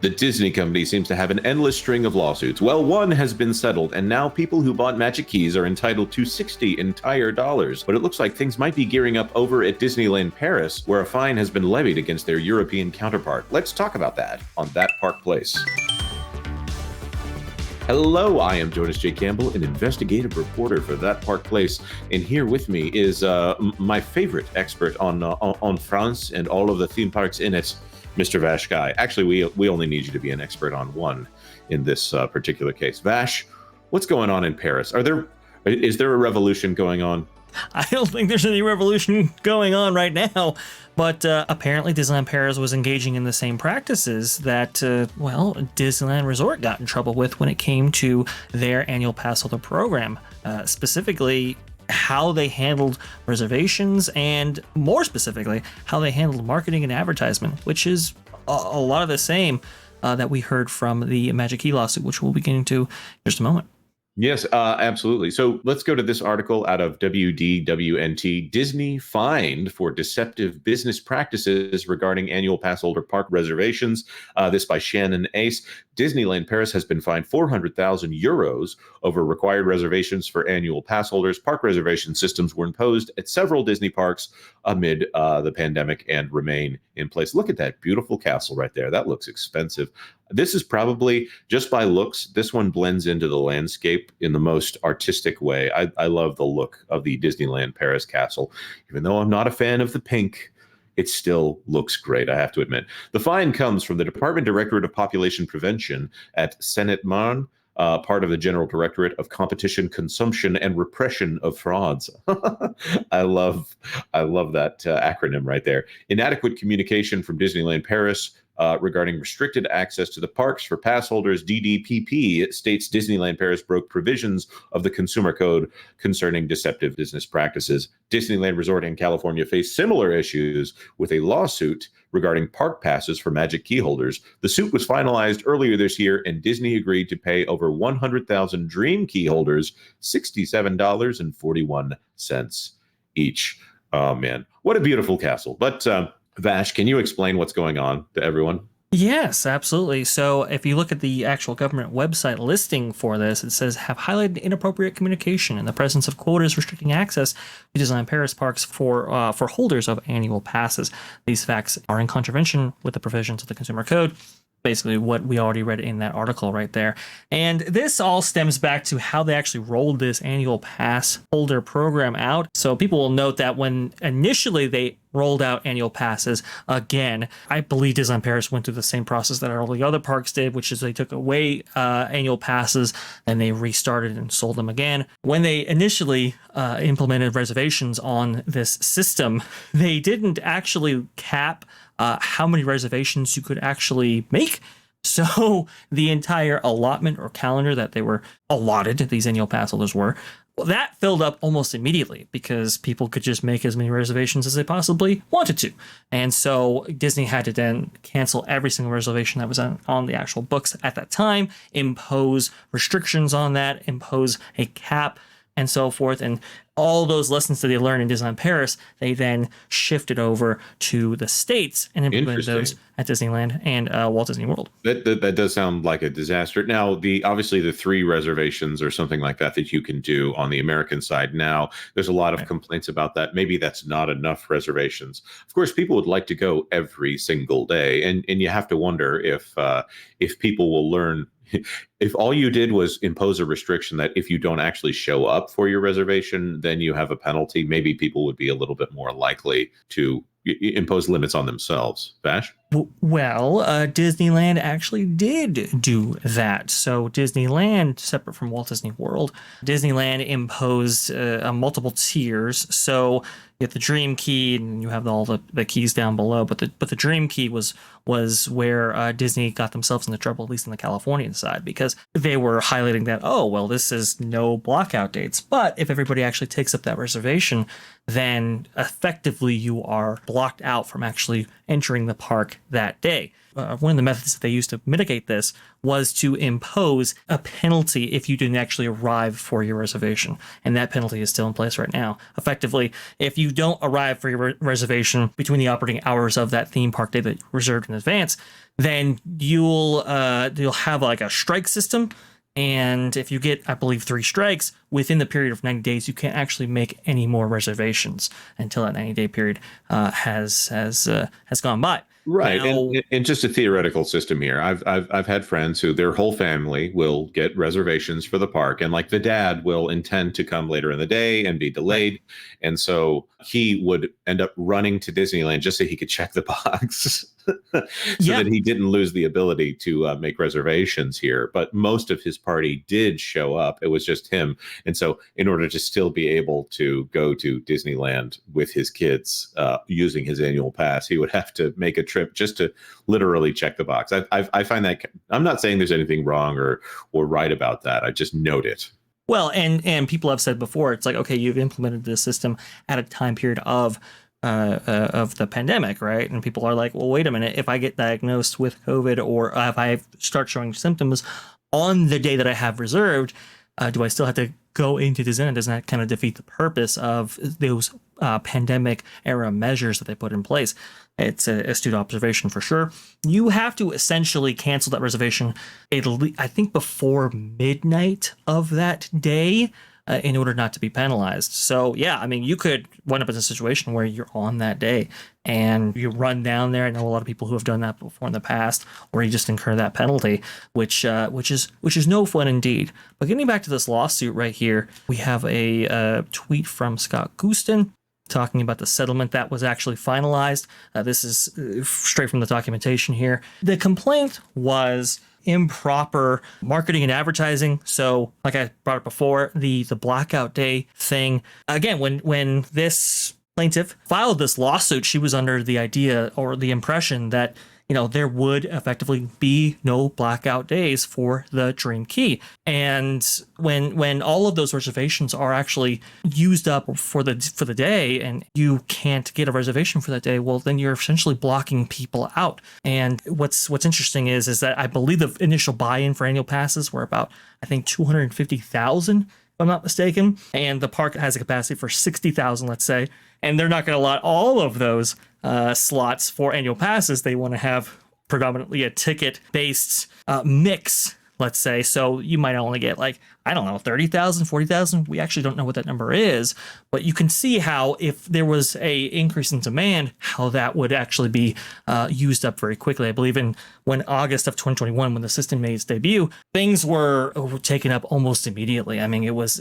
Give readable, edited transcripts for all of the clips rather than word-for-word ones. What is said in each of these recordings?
The Disney company seems to have an endless string of lawsuits. Well, one has been settled, and now people who bought Magic Keys are entitled to 60 entire dollars. But it looks like things might be gearing up over at Disneyland Paris, where a fine has been levied against their European counterpart. Let's talk about that on That Park Place. Hello, I am Jonas J. Campbell, an investigative reporter for That Park Place, and here with me is my favorite expert on France and all of the theme parks in it, Mr. VashSky. Actually, we only need you to be an expert on one in this particular case. Vash, what's going on in Paris? Is there a revolution going on? I don't think there's any revolution going on right now, but apparently Disneyland Paris was engaging in the same practices that, Disneyland Resort got in trouble with when it came to their annual pass holder program, specifically how they handled reservations and, more specifically, how they handled marketing and advertisement, which is a lot of the same that we heard from the Magic Key lawsuit, which we'll be getting to in just a moment. Yes, absolutely. So let's go to this article out of WDWNT. Disney fined for deceptive business practices regarding annual pass holder park reservations. This by Shannon Ace. Disneyland Paris has been fined 400,000 euros over required reservations for annual pass holders. Park reservation systems were imposed at several Disney parks amid the pandemic and remain in place. Look at that beautiful castle right there. That looks expensive. This is probably, just by looks, this one blends into the landscape in the most artistic way. I love the look of the Disneyland Paris castle. Even though I'm not a fan of the pink, it still looks great, I have to admit. The fine comes from the Department Directorate of Population Prevention at Seine-et-Marne, part of the General Directorate of Competition, Consumption, and Repression of Frauds. I love that acronym right there. Inadequate communication from Disneyland Paris regarding restricted access to the parks for pass holders. DDPP states Disneyland Paris broke provisions of the Consumer Code concerning deceptive business practices. Disneyland Resort in California faced similar issues with a lawsuit regarding park passes for Magic Key holders. The suit was finalized earlier this year, and Disney agreed to pay over 100,000 Dream Key holders $67.41 each. Oh, man, what a beautiful castle. But Vash, can you explain what's going on to everyone? Yes, absolutely. So if you look at the actual government website listing for this, it says have highlighted inappropriate communication in the presence of quotas restricting access to Disneyland Paris parks for holders of annual passes. These facts are in contravention with the provisions of the Consumer Code. Basically what we already read in that article right there. And this all stems back to how they actually rolled this annual pass holder program out. So people will note that when initially they rolled out annual passes, again, I believe Disneyland Paris went through the same process that all the other parks did, which is they took away annual passes and they restarted and sold them again. When they initially implemented reservations on this system, they didn't actually cap how many reservations you could actually make. So the entire allotment or calendar that they were allotted, these annual pass holders were, well, that filled up almost immediately because people could just make as many reservations as they possibly wanted to. And so Disney had to then cancel every single reservation that was on the actual books at that time, impose restrictions on that, impose a cap, and so forth. And all those lessons that they learned in Disneyland Paris, they then shifted over to the States and implemented those at Disneyland and Walt Disney World. That does sound like a disaster. Now, obviously the 3 reservations or something like that you can do on the American side now, there's a lot of complaints about that. Maybe that's not enough reservations. Of course, people would like to go every single day, and you have to wonder if people will learn. If all you did was impose a restriction that if you don't actually show up for your reservation, then you have a penalty, maybe people would be a little bit more likely to impose limits on themselves. Vash? Well, Disneyland actually did do that. So Disneyland, separate from Walt Disney World, Disneyland imposed multiple tiers. So you have the Dream Key, and you have all the keys down below. But the Dream Key was where Disney got themselves into trouble, at least on the Californian side, because they were highlighting that, oh, well, this is no blockout dates. But if everybody actually takes up that reservation, then effectively you are blocked out from actually entering the park that day. One of the methods that they used to mitigate this was to impose a penalty if you didn't actually arrive for your reservation. And that penalty is still in place right now. Effectively, if you don't arrive for your reservation between the operating hours of that theme park day that you reserved in advance, then you'll have like a strike system. And if you get, I believe, 3 strikes within the period of 90 days, you can't actually make any more reservations until that 90-day period has gone by. Right, Now, and just a theoretical system here. I've had friends who their whole family will get reservations for the park, and like the dad will intend to come later in the day and be delayed, and so he would end up running to Disneyland just so he could check the box, so that he didn't lose the ability to make reservations here. But most of his party did show up. It was just him, and so in order to still be able to go to Disneyland with his kids using his annual pass, he would have to make a trip just to literally check the box. I find that, I'm not saying there's anything wrong or right about that. I just note it. well, and people have said before, it's like, okay, you've implemented this system at a time period of the pandemic, right? And people are like, well, wait a minute, if I get diagnosed with COVID or if I start showing symptoms on the day that I have reserved, do I still have to go into Disneyland? Doesn't that kind of defeat the purpose of those pandemic era measures that they put in place? It's an astute observation for sure. You have to essentially cancel that reservation, I think, before midnight of that day in order not to be penalized. So, yeah, I mean, you could wind up in a situation where you're on that day and you run down there. I know a lot of people who have done that before in the past, or you just incur that penalty, which is no fun indeed. But getting back to this lawsuit right here, we have a tweet from Scott Gustin talking about the settlement that was actually finalized. This is straight from the documentation here. The complaint was improper marketing and advertising. So, like I brought up before, the blackout day thing. Again, when this plaintiff filed this lawsuit, she was under the idea or the impression that, you know, there would effectively be no blackout days for the Dream Key. And when all of those reservations are actually used up for the day and you can't get a reservation for that day, well, then you're essentially blocking people out. And what's interesting is that I believe the initial buy-in for annual passes were about, I think, 250,000, if I'm not mistaken. And the park has a capacity for 60,000, let's say. And they're not going to allot all of those slots for annual passes. They want to have predominantly a ticket-based mix, let's say. So you might only get, like, I don't know, 30,000, 40,000. We actually don't know what that number is. But you can see how if there was a increase in demand, how that would actually be used up very quickly. I believe when August of 2021, when the system made its debut, things were taken up almost immediately. I mean, it was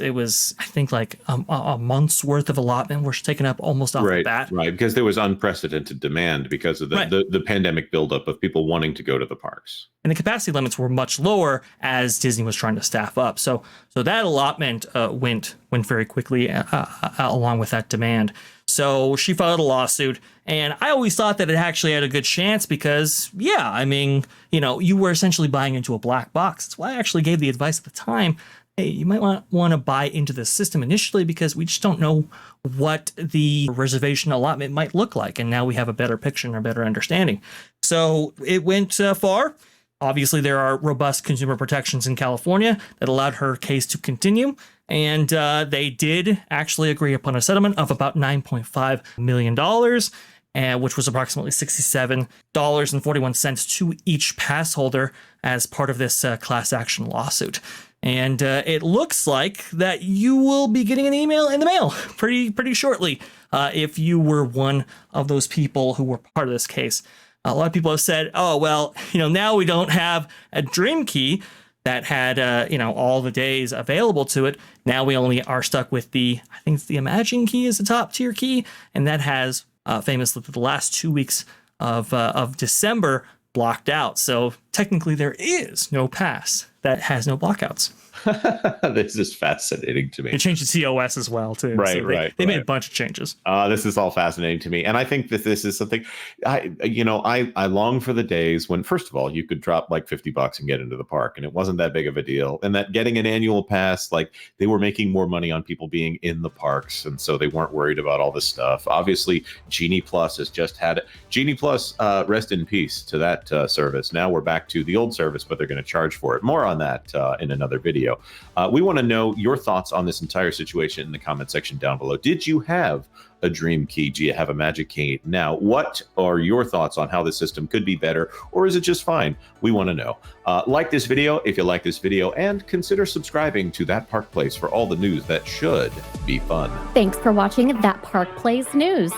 I think like a month's worth of allotment was taken up almost off the bat. Right, because there was unprecedented demand because of the pandemic buildup of people wanting to go to the parks. And the capacity limits were much lower as Disney was trying to staff up. So that allotment went very quickly along with that demand. So she filed a lawsuit, and I always thought that it actually had a good chance because, yeah, I mean, you know, you were essentially buying into a black box. That's why I actually gave the advice at the time. Hey, you might want to buy into the system initially because we just don't know what the reservation allotment might look like. And now we have a better picture and a better understanding. So it went far. Obviously, there are robust consumer protections in California that allowed her case to continue. And they did actually agree upon a settlement of about $9.5 million, which was approximately $67.41 to each pass holder as part of this class action lawsuit. And it looks like that you will be getting an email in the mail pretty shortly if you were one of those people who were part of this case. A lot of people have said, oh, well, you know, now we don't have a Dream Key that had, all the days available to it. Now we only are stuck with I think it's the Imagine Key is the top tier key. And that has famously the last 2 weeks of December blocked out. So technically there is no pass that has no blockouts. This is fascinating to me. They changed the TOS as well, too. Right, So they made a bunch of changes. This is all fascinating to me. And I think that this is something I long for the days when, first of all, you could drop like $50 and get into the park, and it wasn't that big of a deal. And that getting an annual pass, like they were making more money on people being in the parks. And so they weren't worried about all this stuff. Obviously, Genie Plus has just had it. Genie Plus, rest in peace to that service. Now we're back to the old service, but they're going to charge for it. More on that in another video. We want to know your thoughts on this entire situation in the comment section down below. Did you have a dream key? Do you have a magic key? Now, what are your thoughts on how this system could be better, or is it just fine? We want to know. Like this video if you like this video, and consider subscribing to That Park Place for all the news that should be fun. Thanks for watching That Park Place News.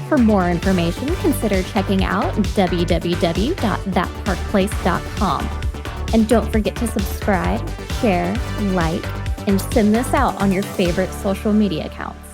For more information, consider checking out www.thatparkplace.com. And don't forget to subscribe, share, like, and send this out on your favorite social media accounts.